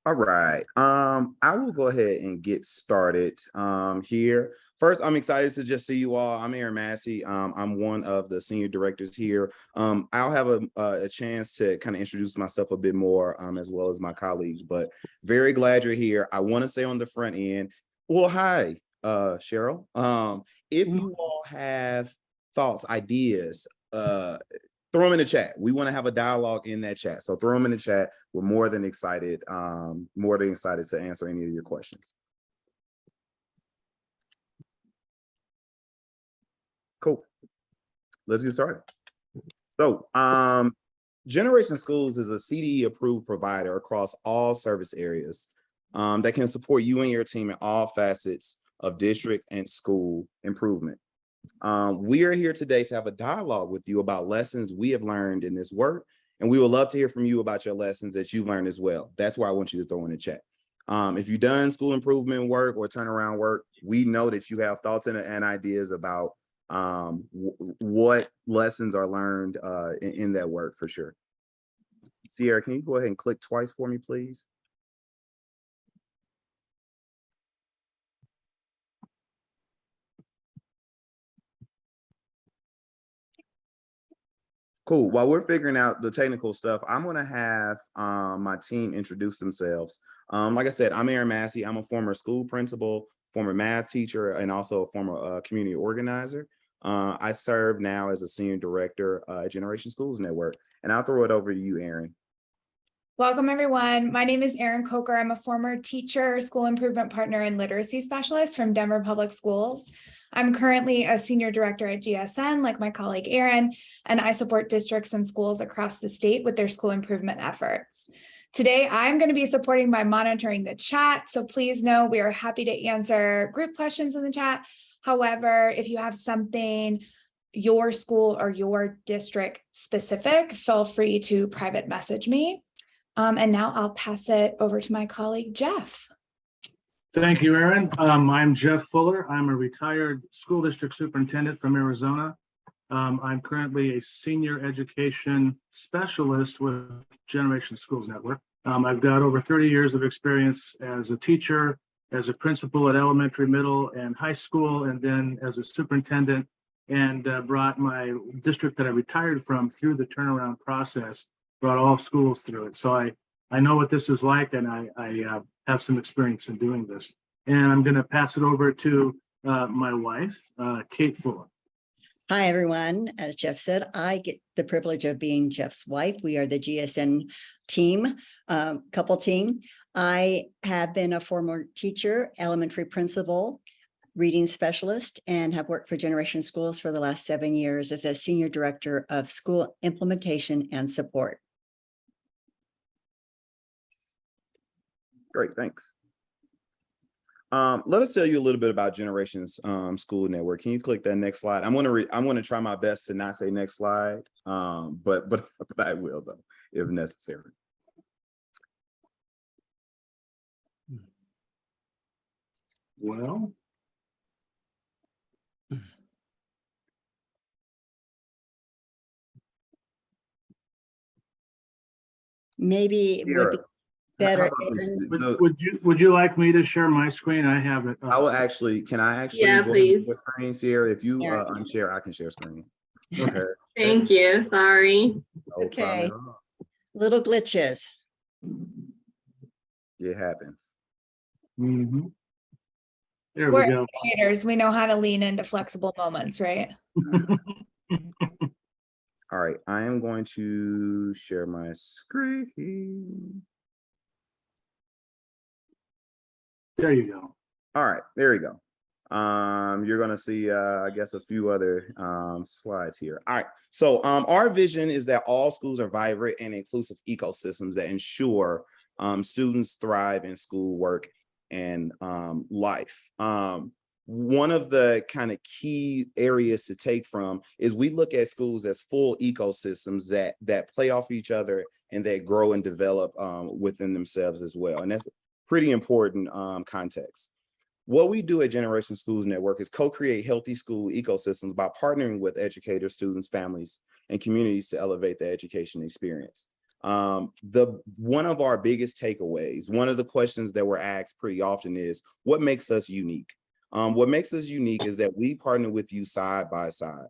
All right. I will go ahead and get started here. First, I'm excited to just see you all. I'm Aaron Massey. I'm one of the senior directors here. I'll have a chance to kind of introduce myself a bit more, as well as my colleagues, but very glad you're here. I want to say on the front end, well, hi, Cheryl. If you all have thoughts, ideas, throw them in the chat. We want to have a dialogue in that chat. So throw them in the chat. We're more than excited to answer any of your questions. Cool. Let's get started. So Generation Schools is a CDE approved provider across all service areas that can support you and your team in all facets of district and school improvement. We are here today to have a dialogue with you about lessons we have learned in this work, and we would love to hear from you about your lessons that you've learned as well. That's why I want you to throw in the chat. If you've done school improvement work or turnaround work, we know that you have thoughts and ideas about what lessons are learned in that work for sure. Sierra, can you go ahead and click twice for me, please? Cool. While we're figuring out the technical stuff, I'm going to have my team introduce themselves. Like I said, I'm Aaron Massey. I'm a former school principal, former math teacher, and also a former community organizer. I serve now as a senior director at Generation Schools Network, and I'll throw it over to you, Aaron. Welcome, everyone. My name is Erin Coker. I'm a former teacher, school improvement partner, and literacy specialist from Denver Public Schools. I'm currently a senior director at GSN, like my colleague Erin, and I support districts and schools across the state with their school improvement efforts. Today, I'm going to be supporting by monitoring the chat, so please know we are happy to answer group questions in the chat. However, if you have something your school or your district specific, feel free to private message me. And now I'll pass it over to my colleague, Jeff. Thank you, Erin. I'm Jeff Fuller. I'm a retired school district superintendent from Arizona. I'm currently a senior education specialist with Generation Schools Network. I've got over 30 years of experience as a teacher, as a principal at elementary, middle, and high school, and then as a superintendent, and brought my district that I retired from through the turnaround process, brought all schools through it. So I know what this is like, and I have some experience in doing this. And I'm going to pass it over to my wife, Kate Fuller. Hi, everyone. As Jeff said, I get the privilege of being Jeff's wife. We are the GSN team, couple team. I have been a former teacher, elementary principal, reading specialist, and have worked for Generation Schools for the last 7 years as a senior director of school implementation and support. Great, thanks. Let us tell you a little bit about Generations School Network. Can you click that next slide? I'm going to try my best to not say next slide, but I will though, if necessary. Well, Maybe it would be better. Would you like me to share my screen? I have it. I will actually. Can I actually? Yeah, please. Share screen, Sierra. If you unshare, I can share screen. Okay. Thank you. Sorry. No Okay. Little glitches. It happens. Mm-hmm. There We're we go. educators. We know how to lean into flexible moments, right? All right. I am going to share my screen. There you go. All right, there we go. You're going to see, I guess, a few other slides here. All right, so our vision is that all schools are vibrant and inclusive ecosystems that ensure students thrive in school, work, and life. One of the kind of key areas to take from is we look at schools as full ecosystems that play off each other and that grow and develop within themselves as well. And that's pretty important context. What we do at Generation Schools Network is co-create healthy school ecosystems by partnering with educators, students, families, and communities to elevate the education experience. One of our biggest takeaways, one of the questions that we're asked pretty often is, what makes us unique? What makes us unique is that we partner with you side by side.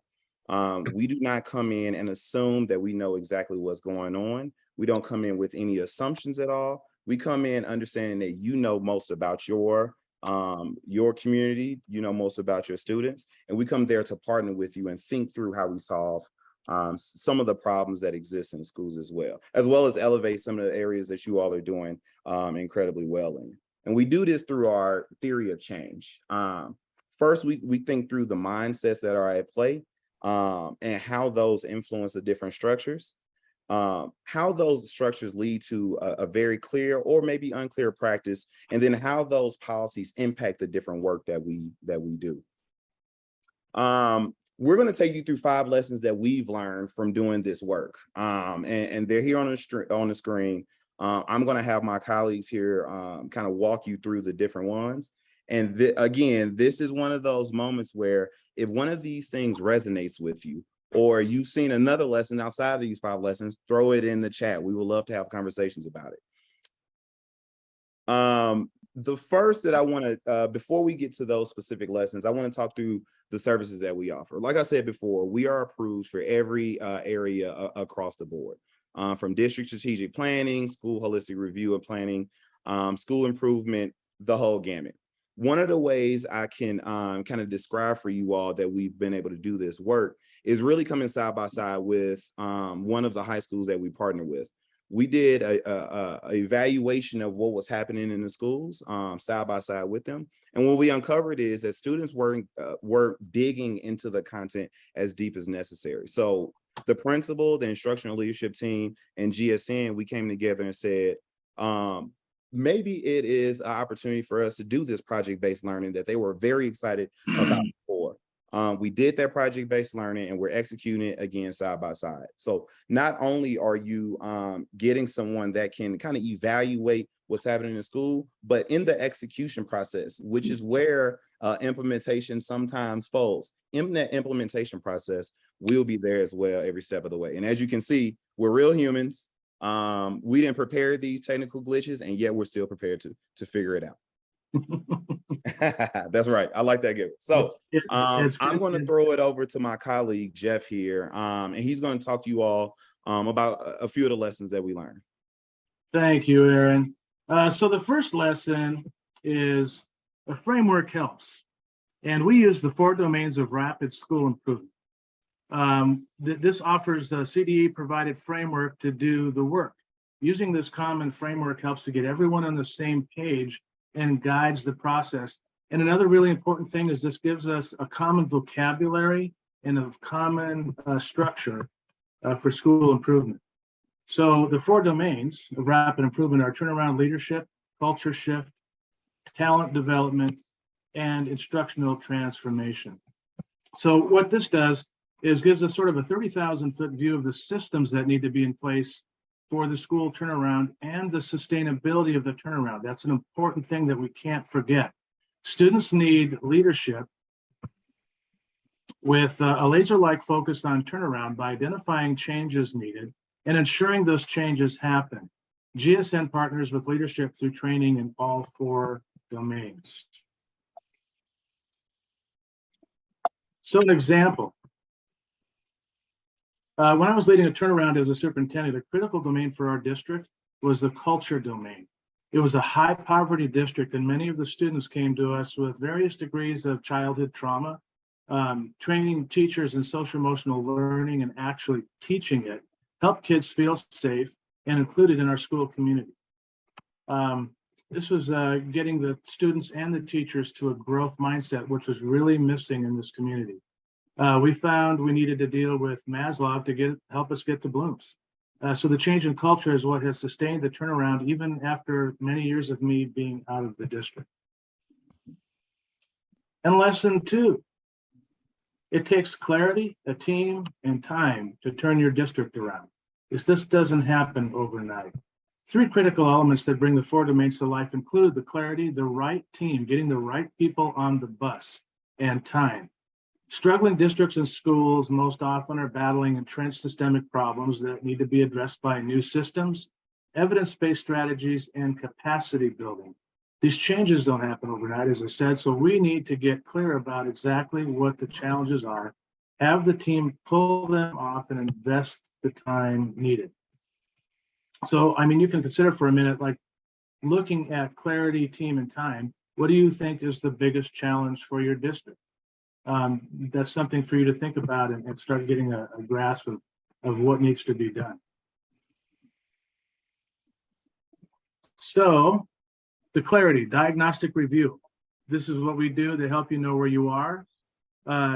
We do not come in and assume that we know exactly what's going on. We don't come in with any assumptions at all. We come in understanding that you know most about your community, you know most about your students, and we come there to partner with you and think through how we solve some of the problems that exist in schools as well as elevate some of the areas that you all are doing incredibly well in. And we do this through our theory of change. First, we think through the mindsets that are at play and how those influence the different structures, how those structures lead to a very clear or maybe unclear practice, and then how those policies impact the different work that we do. We're going to take you through 5 lessons that we've learned from doing this work, and they're here on the screen. I'm going to have my colleagues here kind of walk you through the different ones. And again, this is one of those moments where if one of these things resonates with you, or you've seen another lesson outside of these 5 lessons, throw it in the chat. We would love to have conversations about it. The first that I want to, before we get to those specific lessons, I want to talk through the services that we offer. Like I said before, we are approved for every area across the board, from district strategic planning, school holistic review and planning, school improvement, the whole gamut. One of the ways I can kind of describe for you all that we've been able to do this work is really coming side by side with one of the high schools that we partner with. We did a evaluation of what was happening in the schools side by side with them. And what we uncovered is that students weren't digging into the content as deep as necessary. So the principal, the instructional leadership team, and GSN, we came together and said, maybe it is an opportunity for us to do this project-based learning that they were very excited about before. We did that project-based learning and we're executing it again side by side. So not only are you getting someone that can kind of evaluate what's happening in school, but in the execution process, which is where implementation sometimes falls. In that implementation process, we'll be there as well every step of the way. And as you can see, we're real humans. We didn't prepare these technical glitches, and yet we're still prepared to figure it out. That's right. I like that gift. So I'm going to throw it over to my colleague, Jeff here, and he's going to talk to you all about a few of the lessons that we learned. Thank you, Aaron. So the first lesson is a framework helps. And we use the 4 domains of rapid school improvement. This offers a CDE provided framework to do the work. Using this common framework helps to get everyone on the same page and guides the process. And another really important thing is this gives us a common vocabulary and a common structure for school improvement. So the 4 domains of rapid improvement are turnaround leadership, culture shift, talent development, and instructional transformation. So what this does is gives us sort of a 30,000-foot view of the systems that need to be in place for the school turnaround and the sustainability of the turnaround. That's an important thing that we can't forget. Students need leadership with a laser-like focus on turnaround by identifying changes needed and ensuring those changes happen. GSN partners with leadership through training in all 4 domains. So an example. When I was leading a turnaround as a superintendent, a critical domain for our district was the culture domain. It was a high poverty district, and many of the students came to us with various degrees of childhood trauma. Training teachers in social emotional learning and actually teaching it helped kids feel safe and included in our school community. This was getting the students and the teachers to a growth mindset, which was really missing in this community. We found we needed to deal with Maslow to help us get to Bloom's. So the change in culture is what has sustained the turnaround even after many years of me being out of the district. And lesson 2, it takes clarity, a team, and time to turn your district around. This just doesn't happen overnight. 3 critical elements that bring the 4 domains to life include the clarity, the right team, getting the right people on the bus, and time. Struggling districts and schools most often are battling entrenched systemic problems that need to be addressed by new systems, evidence-based strategies, and capacity building. These changes don't happen overnight, as I said, so we need to get clear about exactly what the challenges are, have the team pull them off, and invest the time needed. So, I mean, you can consider for a minute, like looking at clarity, team, and time. What do you think is the biggest challenge for your district? That's something for you to think about and start getting a grasp of what needs to be done. So the clarity, diagnostic review. This is what we do to help you know where you are.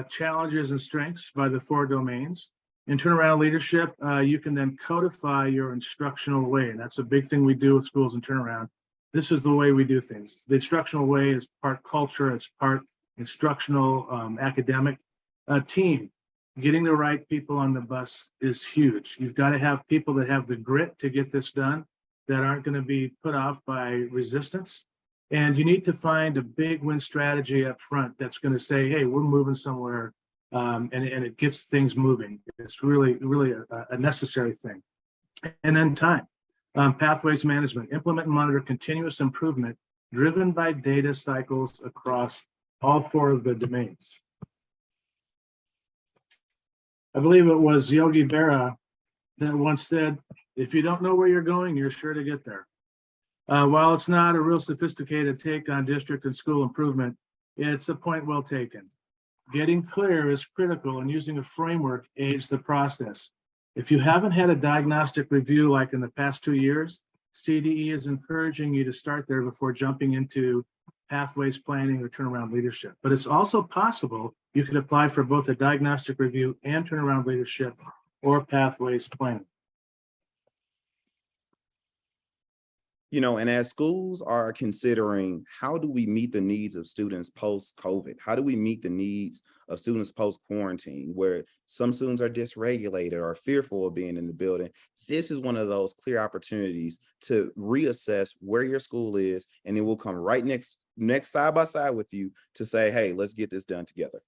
Challenges and strengths by the 4 domains. In turnaround leadership, you can then codify your instructional way. And that's a big thing we do with schools in turnaround. This is the way we do things. The instructional way is part culture, it's part instructional, academic. Team, getting the right people on the bus is huge. You've got to have people that have the grit to get this done, that aren't going to be put off by resistance. And you need to find a big win strategy up front that's going to say, hey, we're moving somewhere, and it gets things moving. It's really a necessary thing. And then time. Pathways management, implement and monitor continuous improvement driven by data cycles across all 4 of the domains. I believe it was Yogi Berra that once said, if you don't know where you're going, you're sure to get there. While it's not a real sophisticated take on district and school improvement, it's a point well taken. Getting clear is critical, and using a framework aids the process. If you haven't had a diagnostic review like in the past 2 years, CDE is encouraging you to start there before jumping into pathways planning or turnaround leadership. But it's also possible you could apply for both a diagnostic review and turnaround leadership or pathways planning. You know, and as schools are considering, how do we meet the needs of students post-COVID? How do we meet the needs of students post-quarantine, where some students are dysregulated or fearful of being in the building? This is one of those clear opportunities to reassess where your school is, and it will come right next side by side with you to say, hey, let's get this done together.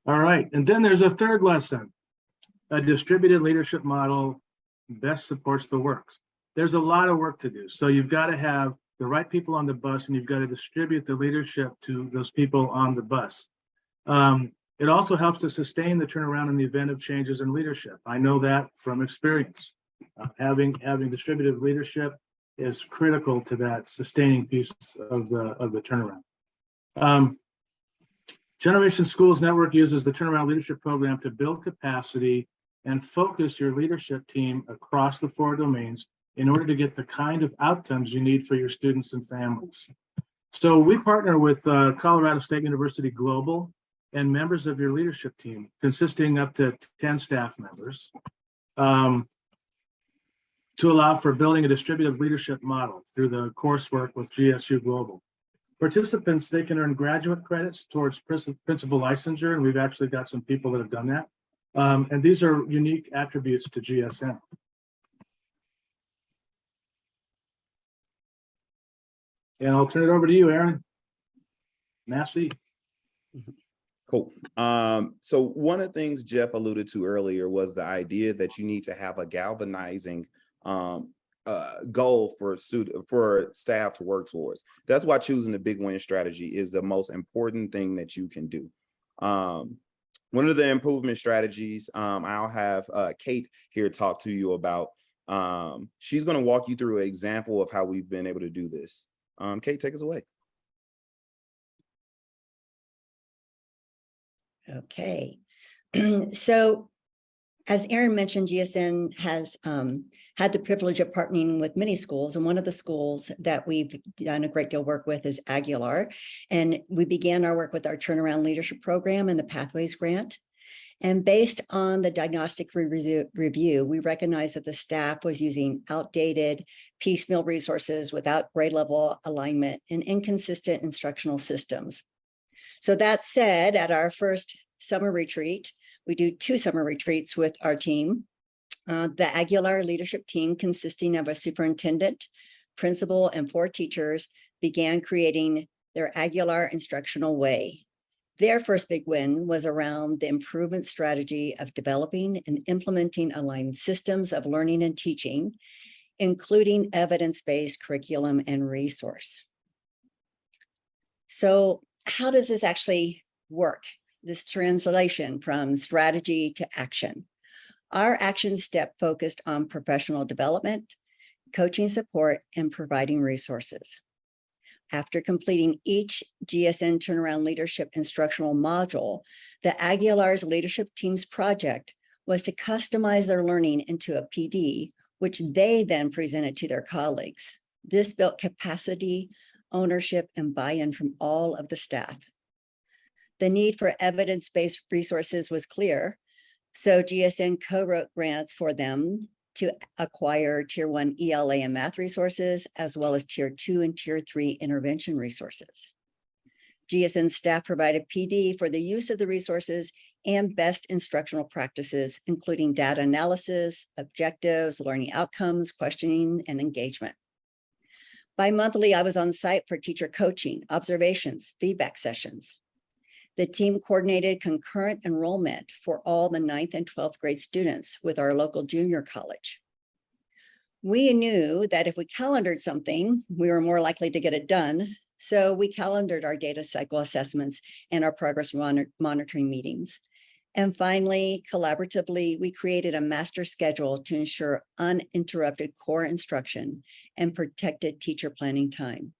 All right, and then there's a third lesson. A distributed leadership model best supports the works. There's a lot of work to do. So you've got to have the right people on the bus, and you've got to distribute the leadership to those people on the bus. It also helps to sustain the turnaround in the event of changes in leadership. I know that from experience. Having distributed leadership is critical to that sustaining piece of the turnaround. Generation Schools Network uses the Turnaround Leadership Program to build capacity and focus your leadership team across the 4 domains in order to get the kind of outcomes you need for your students and families. So we partner with Colorado State University Global and members of your leadership team, consisting up to 10 staff members, to allow for building a distributed leadership model through the coursework with GSU Global. Participants, they can earn graduate credits towards principal licensure, and we've actually got some people that have done that. And these are unique attributes to GSN. And I'll turn it over to you, Aaron. Massey. Cool. So one of the things Jeff alluded to earlier was the idea that you need to have a galvanizing goal for staff to work towards. That's why choosing the big win strategy is the most important thing that you can do. One of the improvement strategies I'll have Kate here talk to you about. She's going to walk you through an example of how we've been able to do this. Kate, take us away. Okay. So as Aaron mentioned, GSN has had the privilege of partnering with many schools, and one of the schools that we've done a great deal of work with is Aguilar. And we began our work with our Turnaround Leadership Program and the Pathways Grant. And based on the diagnostic review, we recognized that the staff was using outdated piecemeal resources without grade level alignment and inconsistent instructional systems. So that said, at our first summer retreat, we do 2 summer retreats with our team. The Aguilar leadership team, consisting of a superintendent, principal, and 4 teachers, began creating their Aguilar instructional way. Their first big win was around the improvement strategy of developing and implementing aligned systems of learning and teaching, including evidence-based curriculum and resource. So how does this actually work? This translation from strategy to action. Our action step focused on professional development, coaching support, and providing resources. After completing each GSN turnaround leadership instructional module, the Aguilar's leadership team's project was to customize their learning into a PD, which they then presented to their colleagues. This built capacity, ownership, and buy-in from all of the staff. The need for evidence-based resources was clear, so GSN co-wrote grants for them to acquire Tier 1 ELA and math resources, as well as Tier 2 and Tier 3 intervention resources. GSN staff provided PD for the use of the resources and best instructional practices, including data analysis, objectives, learning outcomes, questioning, and engagement. Bi-monthly, I was on site for teacher coaching, observations, feedback sessions. The team coordinated concurrent enrollment for all the 9th and 12th grade students with our local junior college. We knew that if we calendared something, we were more likely to get it done. So we calendared our data cycle assessments and our progress monitoring meetings. And finally, collaboratively, we created a master schedule to ensure uninterrupted core instruction and protected teacher planning time.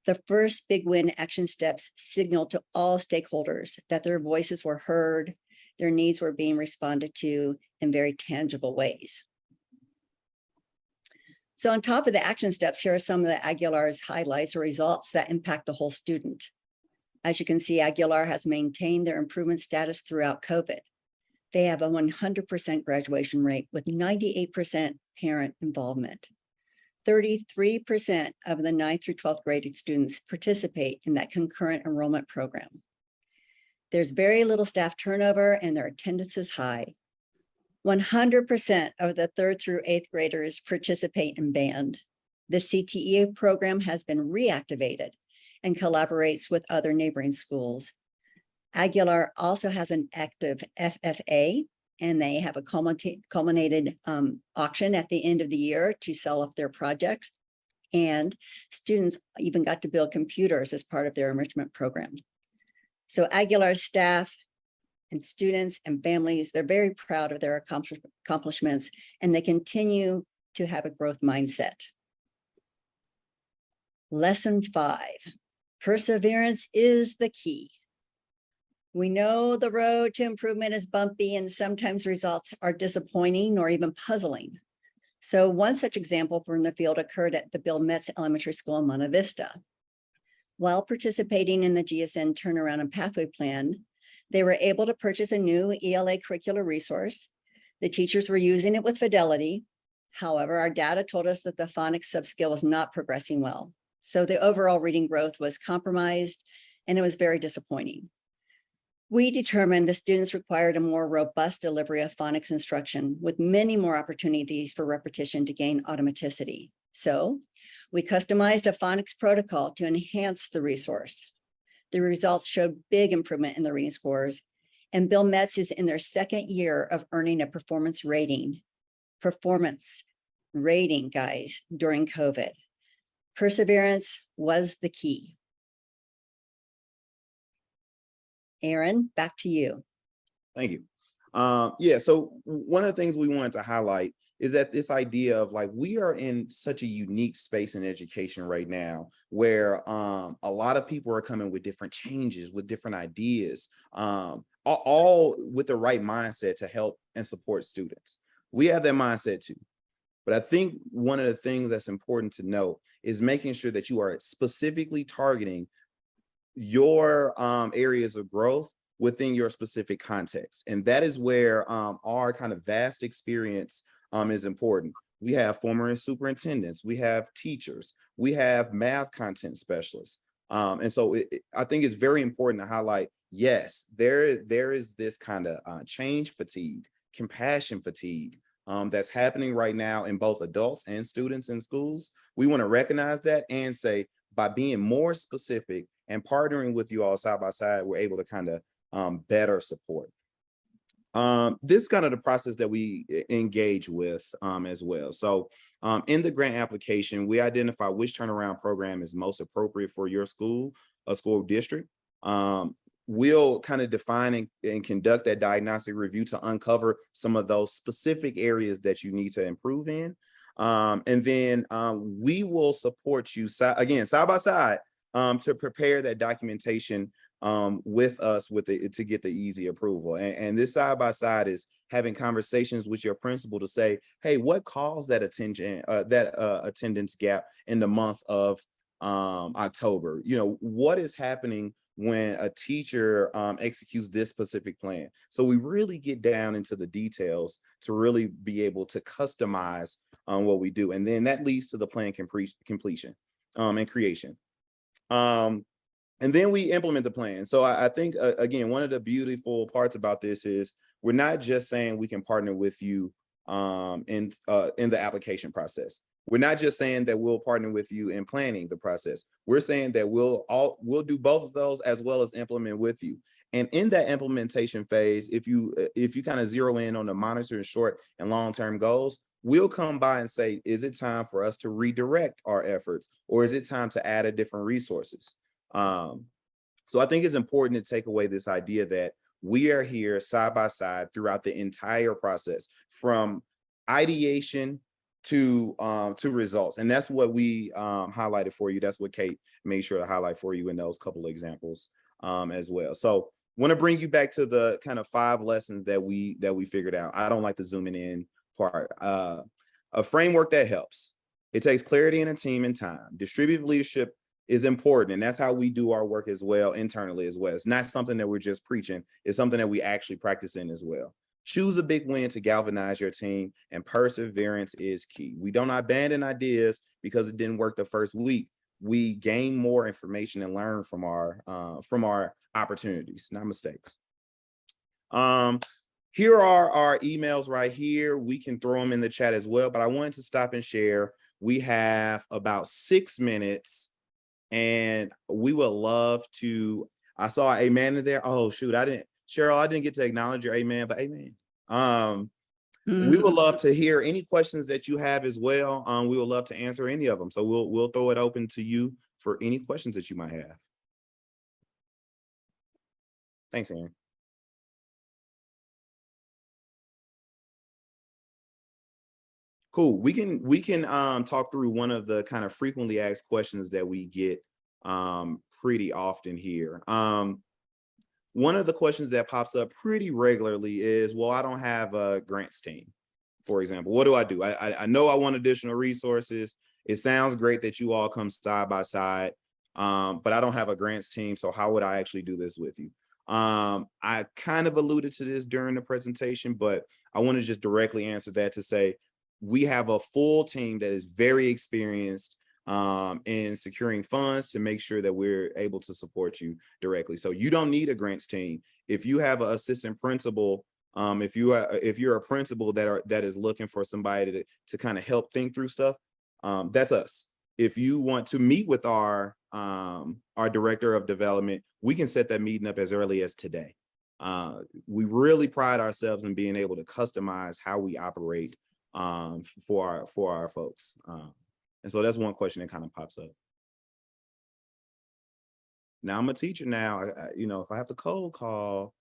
The first big win action steps signaled to all stakeholders that their voices were heard, their needs were being responded to in very tangible ways. So on top of the action steps, here are some of the Aguilar's highlights or results that impact the whole student. As you can see, Aguilar has maintained their improvement status throughout COVID. They have a 100% graduation rate with 98% parent involvement. 33% of the 9th through 12th grade students participate in that concurrent enrollment program. There's very little staff turnover and their attendance is high. 100% of the 3rd through 8th graders participate in band. The CTE program has been reactivated and collaborates with other neighboring schools. Aguilar also has an active FFA, and they have a culminated auction at the end of the year to sell off their projects. And students even got to build computers as part of their enrichment program. So Aguilar's staff and students and families, they're very proud of their accomplishments, and they continue to have a growth mindset. Lesson 5, perseverance is the key. We know the road to improvement is bumpy and sometimes results are disappointing or even puzzling. So one such example from the field occurred at the Bill Metz Elementary School in Monte Vista. While participating in the GSN Turnaround and Pathway Plan, they were able to purchase a new ELA curricular resource. The teachers were using it with fidelity. However, our data told us that the phonics subskill was not progressing well. So the overall reading growth was compromised and it was very disappointing. We determined the students required a more robust delivery of phonics instruction with many more opportunities for repetition to gain automaticity. So we customized a phonics protocol to enhance the resource. The results showed big improvement in the reading scores, and Bill Metz is in their 2nd year of earning a performance rating, guys, during COVID. Perseverance was the key. Aaron, back to you. Thank you. Yeah, so one of the things we wanted to highlight is that this idea of like, we are in such a unique space in education right now where a lot of people are coming with different changes, with different ideas, all with the right mindset to help and support students. We have that mindset too. But I think one of the things that's important to know is making sure that you are specifically targeting your areas of growth within your specific context. And that is where our kind of vast experience is important. We have former superintendents, we have teachers, we have math content specialists. And so I think it's very important to highlight, yes, there is this kind of change fatigue, compassion fatigue that's happening right now in both adults and students in schools. We want to recognize that and say, by being more specific and partnering with you all side by side, we're able to kind of better support. This is kind of the process that we engage with as well. So in the grant application, we identify which turnaround program is most appropriate for your school, a school district. We'll kind of define and conduct that diagnostic review to uncover some of those specific areas that you need to improve in. And then we will support you again, side by side, to prepare that documentation with us to get the EASI approval. And this side by side is having conversations with your principal to say, hey, what caused that attendance gap in the month of October? You know, what is happening when a teacher executes this specific plan? So we really get down into the details to really be able to customize what we do. And then that leads to the plan completion and creation. And then we implement the plan. So I think, again, one of the beautiful parts about this is we're not just saying we can partner with you in the application process. We're not just saying that we'll partner with you in planning the process. We're saying that we'll do both of those as well as implement with you. And in that implementation phase, if you kind of zero in on the monitoring short and long-term goals, we'll come by and say, is it time for us to redirect our efforts, or is it time to add a different resources? So I think it's important to take away this idea that we are here side by side throughout the entire process, from ideation to results. And that's what we highlighted for you. That's what Kate made sure to highlight for you in those couple of examples as well. So want to bring you back to the kind of 5 lessons that we figured out. I don't like the zooming in part. A framework that helps. It takes clarity in a team and time. Distributed leadership is important, and that's how we do our work as well, internally as well. It's not something that we're just preaching. It's something that we actually practice in as well. Choose a big win to galvanize your team, and perseverance is key. We don't abandon ideas because it didn't work the first week. We gain more information and learn from our opportunities, not mistakes. Here are our emails right here. We can throw them in the chat as well, but I wanted to stop and share. We have about 6 minutes, and we would love to. I saw an amen in there. Oh shoot, Cheryl, I didn't get to acknowledge your amen, but amen. We would love to hear any questions that you have as well. We would love to answer any of them. So we'll throw it open to you for any questions that you might have. Thanks, Aaron. Cool. We can talk through one of the kind of frequently asked questions that we get pretty often here. One of the questions that pops up pretty regularly is, well, I don't have a grants team, for example. What do? I know I want additional resources. It sounds great that you all come side by side, but I don't have a grants team. So how would I actually do this with you? I kind of alluded to this during the presentation, but I want to just directly answer that to say, we have a full team that is very experienced in securing funds to make sure that we're able to support you directly. So you don't need a grants team. If you have an assistant principal, if you're a principal that is looking for somebody to kind of help think through stuff, that's us. If you want to meet with our director of development, we can set that meeting up as early as today. We really pride ourselves in being able to customize how we operate for our folks. And so that's one question that kind of pops up. Now I'm a teacher now. If I have to cold call.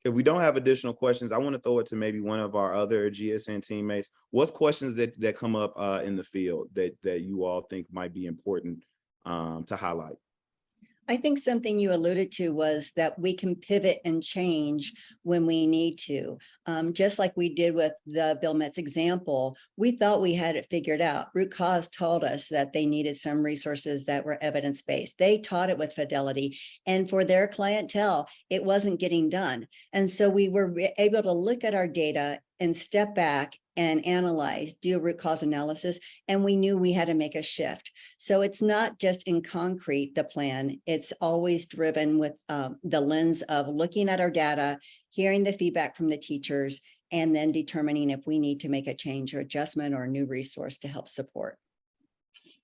If we don't have additional questions, I want to throw it to maybe one of our other GSN teammates. What's questions that come up in the field that you all think might be important to highlight? I think something you alluded to was that we can pivot and change when we need to. Just like we did with the Bill Metz example, we thought we had it figured out. Root Cause told us that they needed some resources that were evidence-based. They taught it with fidelity, and for their clientele, it wasn't getting done. And so we were able to look at our data and step back and analyze, do a root cause analysis, and we knew we had to make a shift. So it's not just in concrete, the plan, it's always driven with the lens of looking at our data, hearing the feedback from the teachers, and then determining if we need to make a change or adjustment or a new resource to help support.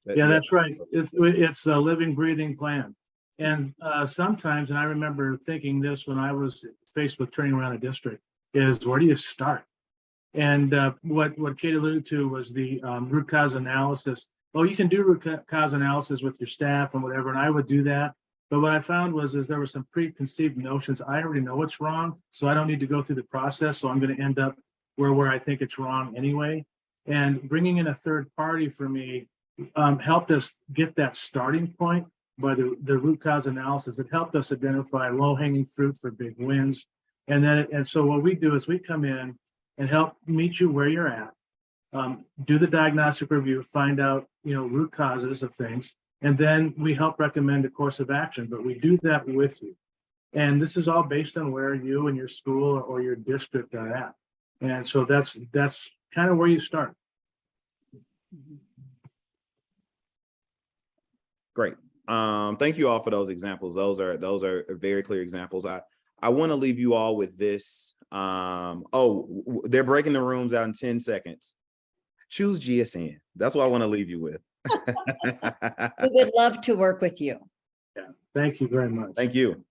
Yeah, that's right. It's a living, breathing plan. And sometimes, and I remember thinking this when I was faced with turning around a district, is where do you start? And what Kate alluded to was the root cause analysis. Well, you can do root cause analysis with your staff and whatever, and I would do that. But what I found was there were some preconceived notions. I already know what's wrong, so I don't need to go through the process. So I'm going to end up where I think it's wrong anyway. And bringing in a third party for me helped us get that starting point by the root cause analysis. It helped us identify low-hanging fruit for big wins. And so what we do is we come in and help meet you where you're at, do the diagnostic review, find out, root causes of things, and then we help recommend a course of action, but we do that with you. And this is all based on where you and your school or your district are at. And so that's kind of where you start. Great. Thank you all for those examples. Those are very clear examples. I want to leave you all with this. They're breaking the rooms out in 10 seconds. Choose GSN. That's what I want to leave you with. We would love to work with you. Yeah, thank you very much. Thank you.